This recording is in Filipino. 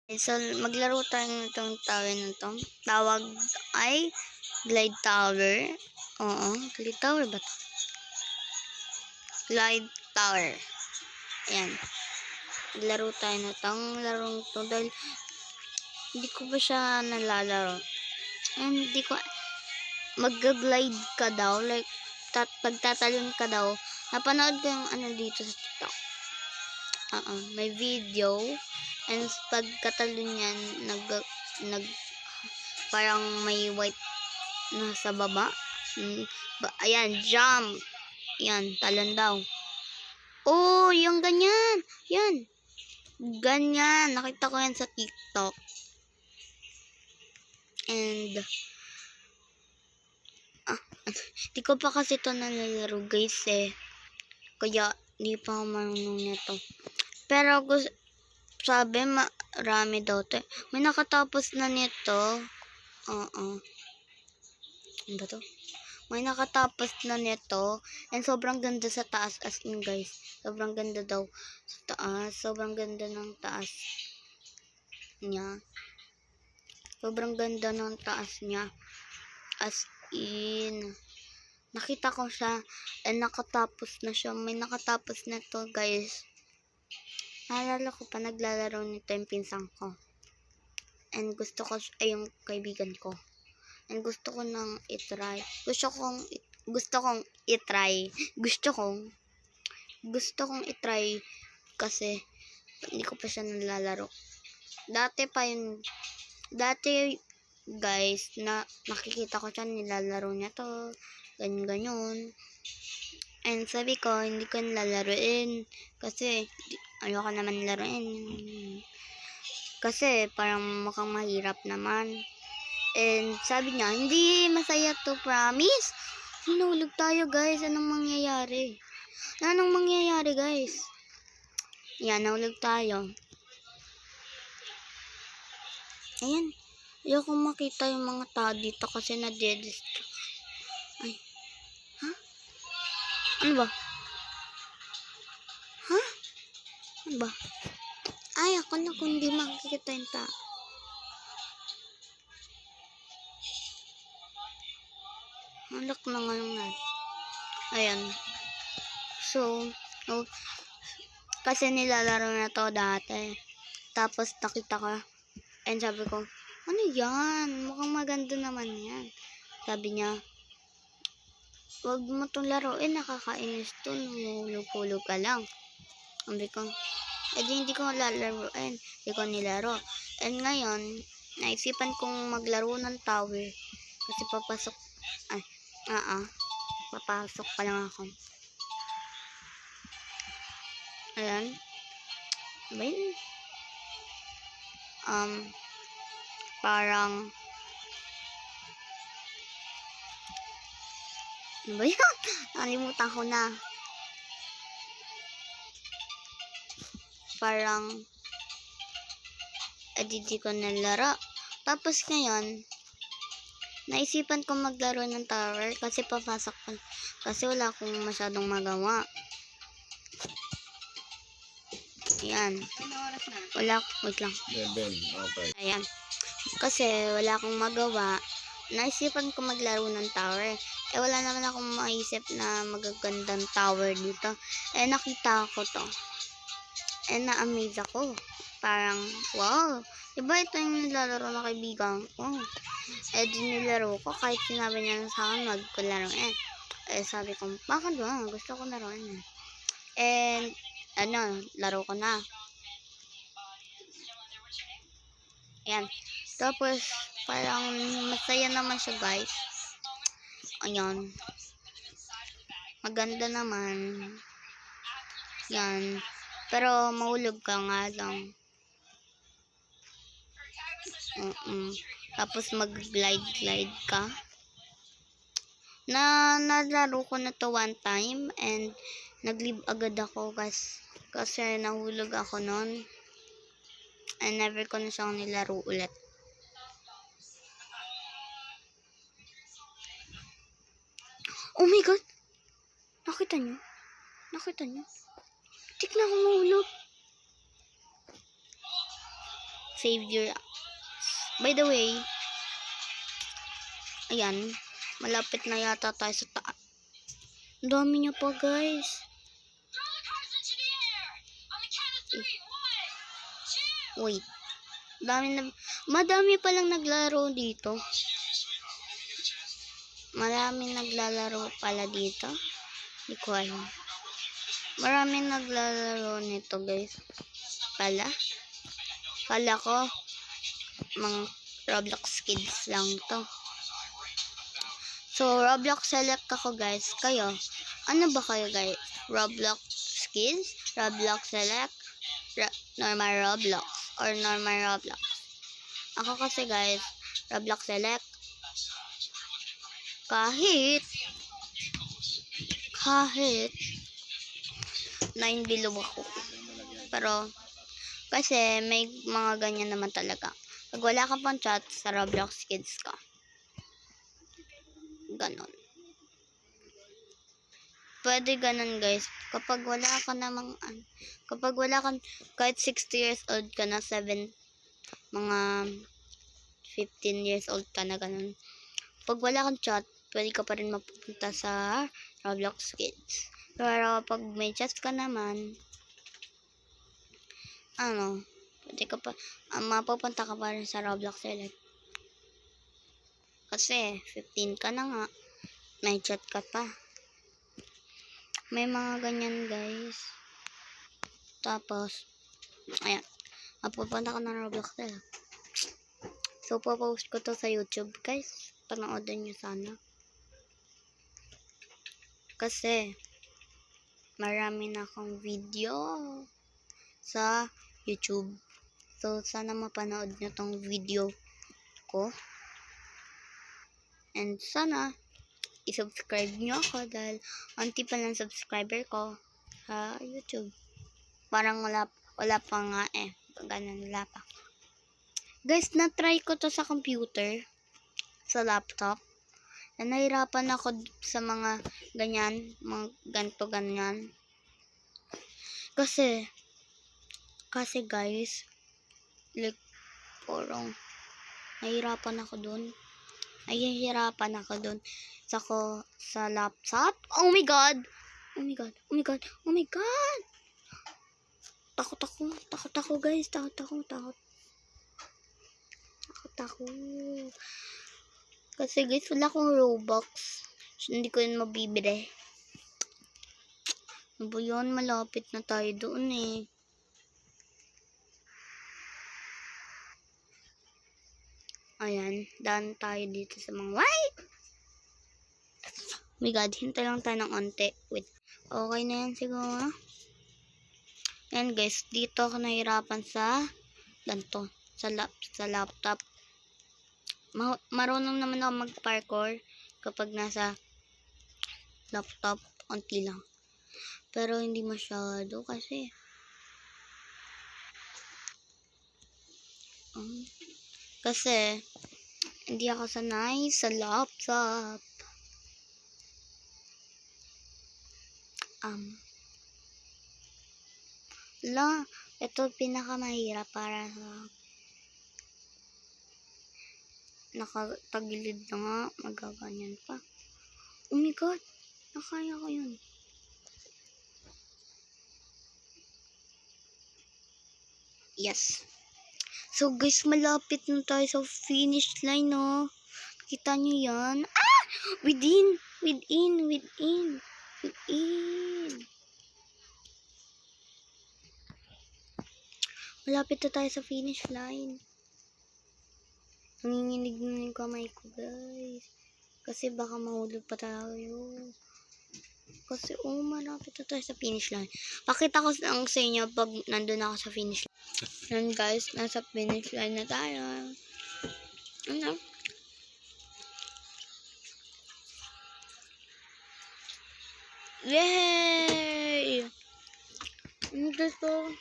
So, maglaro tayo nitong tower na to. Tawag ay Glide Tower. Oo, Glide Tower ba to? Glide Tower. Ayan. Maglaro tayo na tong larong to dahil hindi ko pa siya nalalaro. Hindi ko mag-glide ka daw, like pagtatalon ka daw. Napanood ko yung ano dito sa TikTok. May video, and pagkatalon niyan nag parang may white na sa baba. Ayan, jump. Yan, talon daw. Oh, yung ganyan. Yan. Ganyan. Nakita ko yan sa TikTok. And di ko pa kasi ito nalalaro guys kaya di pa ako marunong nito. Pero sabi marami daw to. May nakatapos na nito. Ano ba to? May nakatapos na nito. And sobrang ganda sa taas. As in guys, sobrang ganda daw sa taas. Sobrang ganda ng taas niya. Sobrang ganda ng taas niya. As in, nakita ko siya and nakatapos na siya. May nakatapos na to guys. Naalala ko pa, naglalaro nito yung pinsan ko. And gusto ko, ay yung kaibigan ko. And gusto ko nang itry. Gusto kong itry. Gusto kong itry kasi hindi ko pa siya nalalaro. Dati guys, na nakikita ko siya, nilalaro niya to. Ganyan. And sabi ko, hindi ko nilalaroin kasi ayoko naman laruin. Kasi parang mukhang mahirap naman. And sabi niya, hindi masaya to, promise. Hinulog tayo guys. Anong mangyayari guys? Yan, nahulog tayo. Ayan. Ayoko makita yung mga tao dito kasi na-dedistract. Ay. Ha? Ano ba? Ha? Ano ba? Ay, ako na kung hindi makikita yung tao. Malak na ngayon na. Ayan. So, kasi nilalaro na to dati. Tapos nakita ko. And sabi ko, ano yan? Mukhang maganda naman yan. Sabi niya, wag mo itong laruin. Nakakainis to. Nahulog-hulog ka lang. Sabi ko, hindi ko lalaruin. Hindi ko nilaro. And ngayon, naisipan kong maglaro ng tower. Kasi papasok pa lang ako. Ayan. Ayan. Parang ano ba yan? Nalimutan ko na. Parang di ko nalaro. Tapos ngayon, naisipan ko maglaro ng tower kasi papasok ko. Kasi wala akong masyadong magawa. Ayan. Wait lang. Okay. Ayan. Kasi wala akong magawa. Naisipan ko maglaro ng tower. Wala naman akong maisip na magagandang tower dito. Nakita ko to. Na-amaze ako. Parang, wow. Diba ito yung nilalaro na kaibigan ko? Dinilaro ko kahit sinabi niya sa akin magkularo. Sabi ko, bakit ba? Gusto ko laruin. Laro ko na. Ayan. Tapos, parang masaya naman siya guys. Ayan. Maganda naman. Yan. Pero, mahulog ka nga lang. Tapos, mag-glide ka. Nalaro ko na to one time. And, nag-leave agad ako kasi nahulog ako nun. And never ko na siyang nilaro ulit. Oh my god! Nakita nyo? Tik na ako mahulog. save your... By the way, ayan, malapit na yata tayo sa taas. Ang dami niya pa, guys. Wait. Madami palang naglaro dito. Maraming naglalaro pala dito. Hindi ko alam. Maraming naglalaro nito, guys. Kala ko mga Roblox kids lang to. So, Roblox select ako, guys. Kayo, ano ba kayo, guys? Roblox kids? Roblox select? Normal Roblox? Or normal Roblox? Ako kasi, guys, Roblox select. Kahit 9 below ako. Pero, kasi may mga ganyan naman talaga. Pag wala ka pang chat sa Roblox Kids ka. Ganon. Pwede ganon, guys. Kapag wala ka namang, kahit 60 years old ka na, mga 15 years old ka na, ganon. Pag wala kang chat, pwede ka pa rin mapupunta sa Roblox Kids. Pero pag may chat ka naman, pwede ka pa, mapupunta ka pa rin sa Roblox Select. Kasi, 15 ka na nga, may chat ka pa. May mga ganyan, guys. Tapos, ayan, mapupunta ka na Roblox Select. So, popost ko to sa YouTube, guys. Panoorin nyo sana. Kasi, marami na akong video sa YouTube. So, sana mapanood nyo tong video ko. And sana, i-subscribe nyo ako dahil unti pa lang subscriber ko sa YouTube. Parang wala pa nga Ganun, wala pa. Guys, na-try ko to sa computer, sa laptop. Nahirapan ako sa mga ganyan, mga ganyan. Kasi guys, like, parang nahihirapan ako dun. Sa laptop. Oh my god! Takot ako, guys. Takot ako. Kasi, guys, wala akong Robux. Hindi ko yun mabibili. Ano ba yun? Malapit na tayo doon eh. Ayan, daan tayo dito sa mga white. Oh my god, hintay lang tayo ng onte. Wait, okay na yan siguro. Ayan, guys, dito ako nahirapan sa ganito, sa laptop. Marunong naman ako mag-parkour kapag nasa laptop, onti lang. Pero hindi masyado kasi hindi ako sanay sa laptop. Ito pinakamahirap para sa nakatagilid na nga, magaganyan pa. Oh my god, nakaya ko yun. Yes. So guys, malapit na tayo sa finish line, no? Kita nyo yan? Within. Malapit na tayo sa finish line. Nanginginig na yung kamay ko, guys. Kasi baka mahulog pa tayo. Kasi, malapit na tayo sa finish line. Pakita ko lang sa inyo pag nandun ako sa finish line. Yan, guys. Nasa finish line na tayo. Ano? Yay! Gusto.